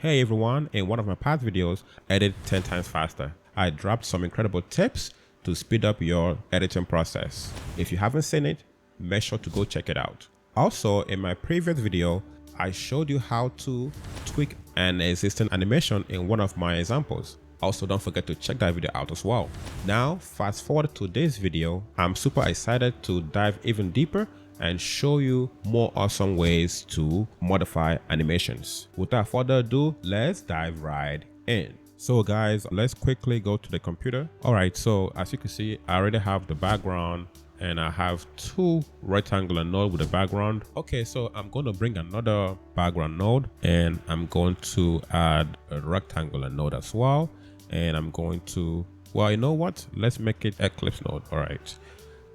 Hey everyone, in one of my past videos, Edit 10 times faster. I dropped some incredible tips to speed up your editing process. If you haven't seen it, make sure to go check it out. Also, in my previous video, I showed you how to tweak an existing animation in one of my examples. Also, don't forget to check that video out as well. Now, fast forward to this video, I'm super excited to dive even deeper and show you more awesome ways to modify animations. Without further ado, let's dive right in. So guys, let's quickly go to the computer. All right, so as you can see, I already have the background and I have two rectangular nodes with a background. Okay, so I'm going to bring another background node and I'm going to add a rectangular node as well. And I'm going to, well, you know what? Let's make it Eclipse node. All right,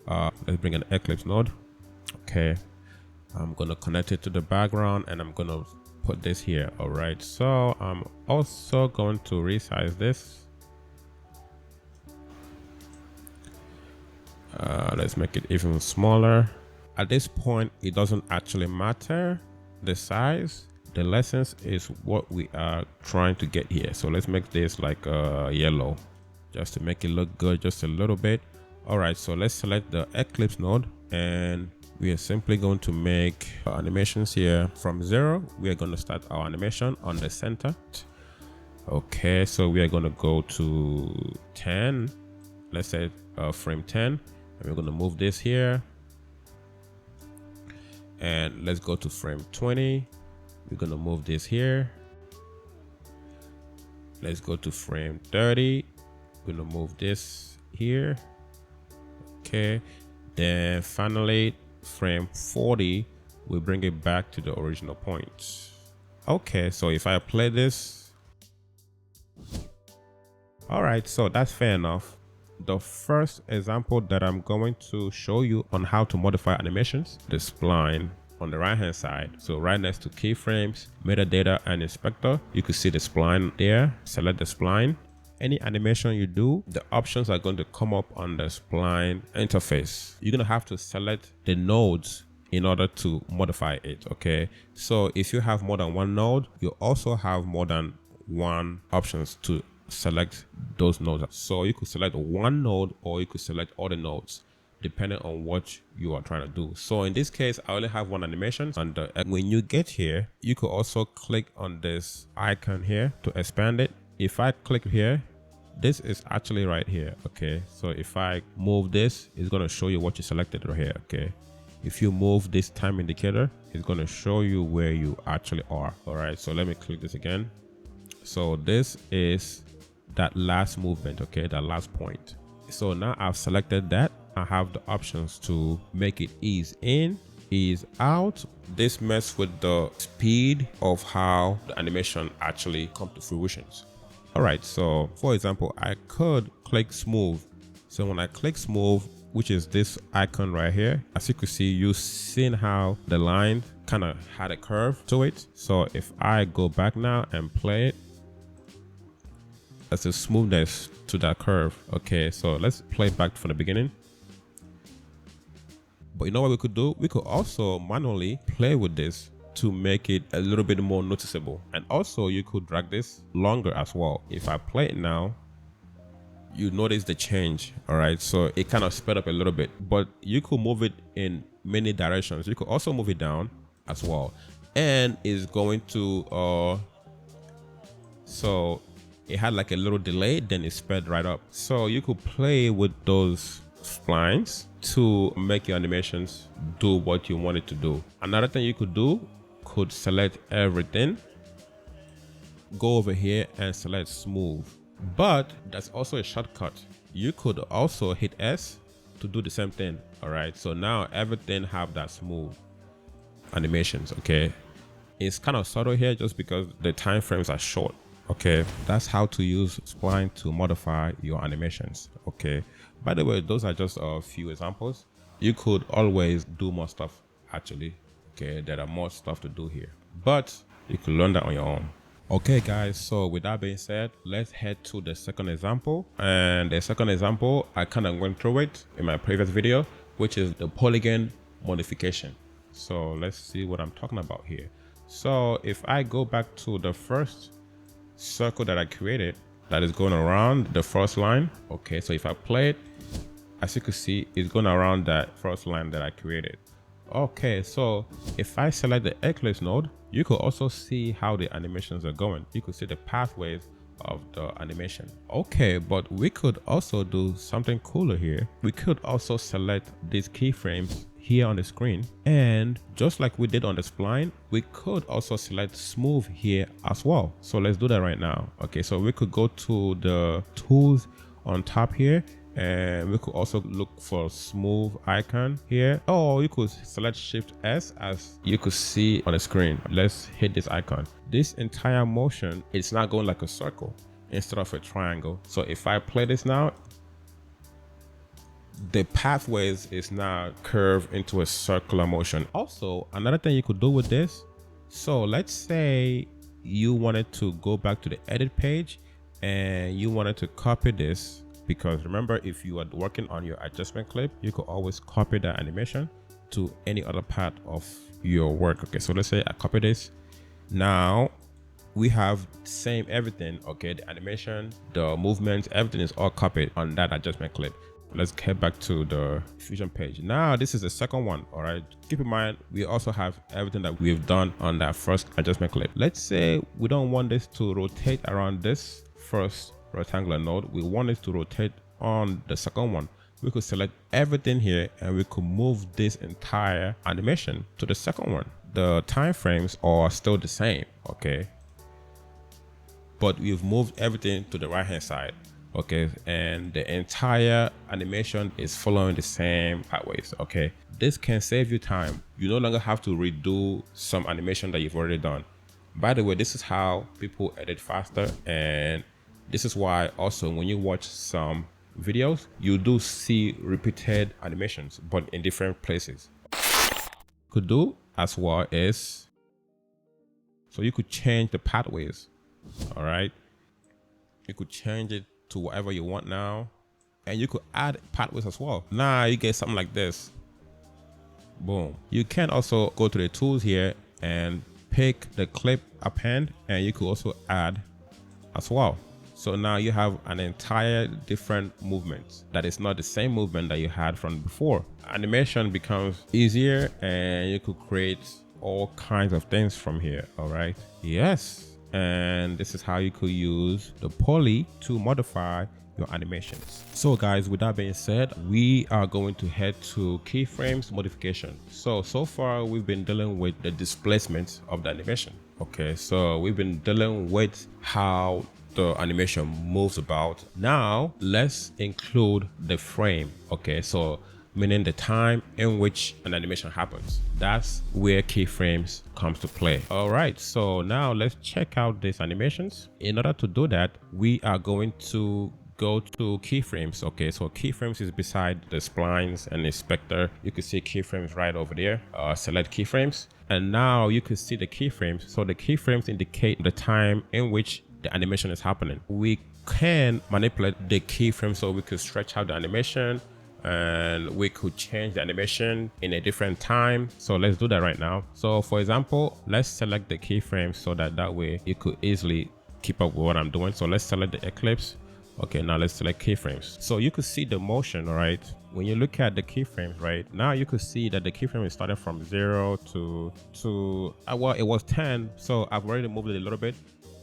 let's bring an Eclipse node. Okay, I'm gonna connect it to the background and I'm gonna put this here. All right, so I'm also going to resize this. Let's make it even smaller. At this point, it doesn't actually matter the size. The lessons is what we are trying to get here. So let's make this like yellow just to make it look good just a little bit. All right, so let's select the Eclipse node and we are simply going to make animations here from 0. We are going to start our animation on the center. Okay, so we are going to go to 10. Let's say frame 10. And we're going to move this here. And let's go to frame 20. We're going to move this here. Let's go to frame 30. We're going to move this here. Okay, then finally frame 40, we bring it back to the original point. Okay, so if I play this, all right, so that's fair enough. The first example that I'm going to show you on how to modify animations, the spline on the right hand side. So right next to keyframes, metadata and inspector, you can see the spline there. Select the spline. Any animation you do, the options are going to come up on the spline interface. You're going to have to select the nodes in order to modify it. Okay, so if you have more than one node, you also have more than one options to select those nodes. So you could select one node or you could select all the nodes depending on what you are trying to do. So in this case, I only have one animation. And when you get here, you could also click on this icon here to expand it. If I click here, this is actually right here. Okay, so if I move this, it's going to show you what you selected right here. Okay, if you move this time indicator, it's going to show you where you actually are. All right, so let me click this again. So this is that last movement. Okay, that last point. So now I've selected that. I have the options to make it ease in, ease out. This messes with the speed of how the animation actually comes to fruition. All right, so for example, I could click smooth. So when I click smooth, which is this icon right here, as you can see, you've seen how the line kind of had a curve to it. So if I go back now and play it, there's a smoothness to that curve. Okay, so let's play it back from the beginning. But you know what we could do? We could also manually play with this to make it a little bit more noticeable. And also you could drag this longer as well. If I play it now, you notice the change. All right, so it kind of sped up a little bit, but you could move it in many directions. You could also move it down as well, and it's going to so it had like a little delay, then it sped right up. So you could play with those splines to make your animations do what you want it to do. Another thing you could do, could select everything, go over here and select smooth. But that's also a shortcut. You could also hit S to do the same thing. All right, so now everything have that smooth animations. Okay, it's kind of subtle here just because the time frames are short. Okay, that's how to use spline to modify your animations. Okay, by the way, those are just a few examples. You could always do more stuff actually. Okay, there are more stuff to do here, but you can learn that on your own. Okay guys, so with that being said, let's head to the second example. And the second example, I kind of went through it in my previous video, which is the Polygon modification. So let's see what I'm talking about here. So if I go back to the first circle that I created that is going around the first line, okay, so if I play it, as you can see, it's going around that first line that I created. Okay, so if I select the Eclipse node, you could also see how the animations are going. You could see the pathways of the animation. Okay, but we could also do something cooler here. We could also select these keyframes here on the screen, and just like we did on the spline, we could also select smooth here as well. So let's do that right now. Okay, so we could go to the tools on top here, and we could also look for smooth icon here, or you could select Shift S as you could see on the screen. Let's hit this icon. This entire motion is not going like a circle instead of a triangle. So if I play this now, the pathways is now curved into a circular motion. Also, another thing you could do with this, so let's say you wanted to go back to the edit page and you wanted to copy this, because remember, if you are working on your adjustment clip, you could always copy that animation to any other part of your work. Okay, so let's say I copy this. Now we have same everything. Okay, the animation, the movements, everything is all copied on that adjustment clip. Let's get back to the Fusion page. Now this is the second one. All right, keep in mind we also have everything that we've done on that first adjustment clip. Let's say we don't want this to rotate around this first rectangular node. We want it to rotate on the second one. We could select everything here and we could move this entire animation to the second one. The time frames are still the same, okay, but we've moved everything to the right hand side. Okay, and the entire animation is following the same pathways. Okay, this can save you time. You no longer have to redo some animation that you've already done. By the way, this is how people edit faster, and this is why also when you watch some videos, you do see repeated animations, but in different places. Could do as well is, so you could change the pathways. All right, you could change it to whatever you want now, and you could add pathways as well. Now you get something like this. Boom. You can also go to the tools here and pick the clip append, and you could also add as well. So now you have an entire different movement that is not the same movement that you had from before. Animation becomes easier and you could create all kinds of things from here. All right, yes, and this is how you could use the poly to modify your animations. So guys, with that being said, we are going to head to keyframes modification. So far we've been dealing with the displacement of the animation. Okay, so we've been dealing with how the animation moves about. Now let's include the frame. Okay, so meaning the time in which an animation happens. That's where keyframes comes to play. All right, so now let's check out these animations. In order to do that, we are going to go to keyframes. Okay, so keyframes is beside the splines and inspector. You can see keyframes right over there. Select keyframes, and now you can see the keyframes. So the keyframes indicate the time in which the animation is happening. We can manipulate the keyframe so we could stretch out the animation, and we could change the animation in a different time. So let's do that right now. So for example, let's select the keyframe so that way you could easily keep up with what I'm doing. So let's select the eclipse. Okay, now let's select keyframes. So you could see the motion, right? When you look at the keyframes, right now, you could see that the keyframe is starting from 0 to well, it was 10. So I've already moved it a little bit.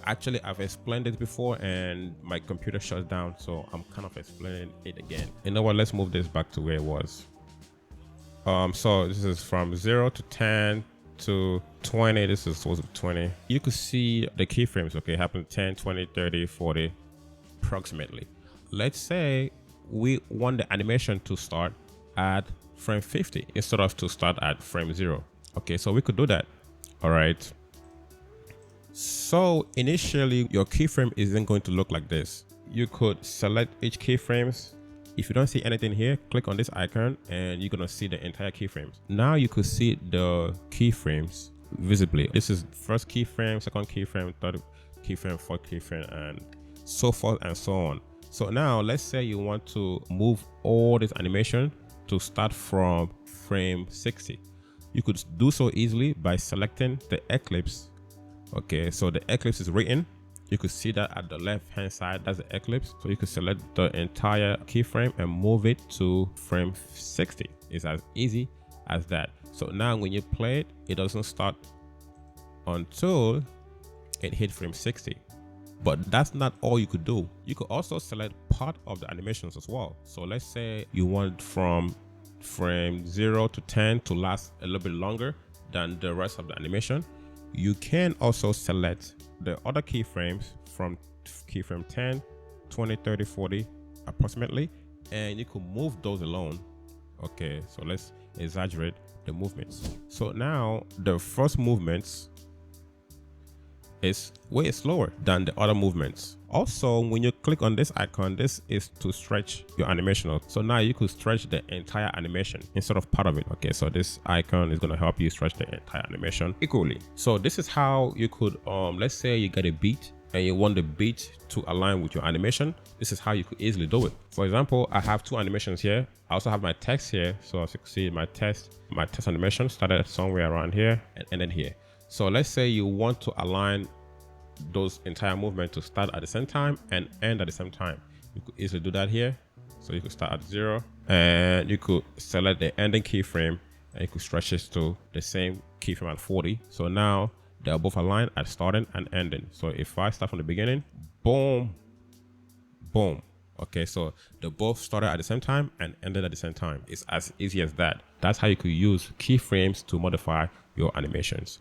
Actually, I've explained it before and my computer shut down, so I'm kind of explaining it again. You know what, let's move this back to where it was. So this is from 0 to 10 to 20. This is supposed to be 20. You could see the keyframes, okay, happen 10, 20, 30, 40 approximately. Let's say we want the animation to start at frame 50 instead of to start at frame 0. Okay, so we could do that. All right, so initially your keyframe isn't going to look like this. You could select each keyframes. If you don't see anything here, click on this icon and you're gonna see the entire keyframes. Now you could see the keyframes visibly. This is first keyframe, second keyframe, third keyframe, fourth keyframe, and so forth and so on. So now let's say you want to move all this animation to start from frame 60. You could do so easily by selecting the eclipse. Okay, so the eclipse is written. You could see that at the left hand side, that's the eclipse. So you could select the entire keyframe and move it to frame 60. It's as easy as that. So now when you play it, it doesn't start until it hit frame 60. But that's not all you could do. You could also select part of the animations as well. So let's say you want from frame 0 to 10 to last a little bit longer than the rest of the animation. You can also select the other keyframes from keyframe 10, 20, 30, 40 approximately, and you can move those alone. Okay, so let's exaggerate the movements. So now the first movements is way slower than the other movements. Also, when you click on this icon, this is to stretch your animation. So now you could stretch the entire animation instead of part of it. Okay, so this icon is going to help you stretch the entire animation equally. So this is how you could, let's say you get a beat and you want the beat to align with your animation. This is how you could easily do it. For example, I have two animations here. I also have my text here. So as you can see, my test animation started somewhere around here and ended here. So let's say you want to align those entire movements to start at the same time and end at the same time. You could easily do that here. So you could start at 0 and you could select the ending keyframe and you could stretch this to the same keyframe at 40. So now they're both aligned at starting and ending. So if I start from the beginning, boom, boom. Okay, so they both started at the same time and ended at the same time. It's as easy as that. That's how you could use keyframes to modify your animations.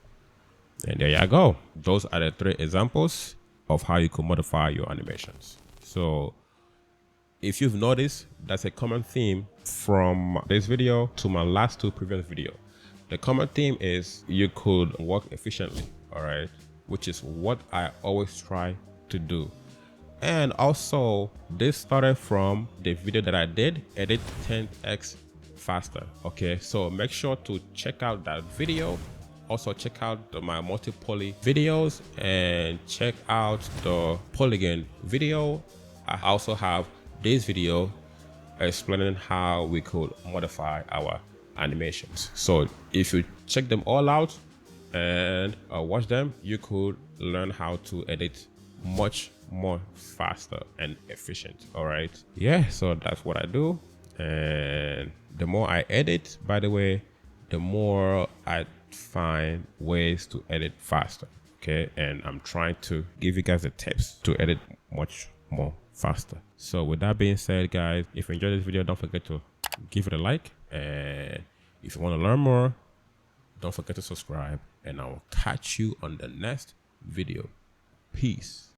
And there you go. Those are the 3 examples of how you could modify your animations. So if you've noticed, that's a common theme from this video to my last 2 previous videos. The common theme is you could work efficiently, all right, which is what I always try to do. And also, this started from the video that I did, edit 10x faster. Okay, so make sure to check out that video. Also check out my multi-poly videos and check out the Polygon video. I also have this video explaining how we could modify our animations. So if you check them all out and watch them, you could learn how to edit much more faster and efficient. All right, yeah, so that's what I do. And the more I edit, by the way, the more I find ways to edit faster. Okay, and I'm trying to give you guys the tips to edit much more faster. So with that being said, guys, if you enjoyed this video, don't forget to give it a like, and if you want to learn more, don't forget to subscribe, and I will catch you on the next video. Peace.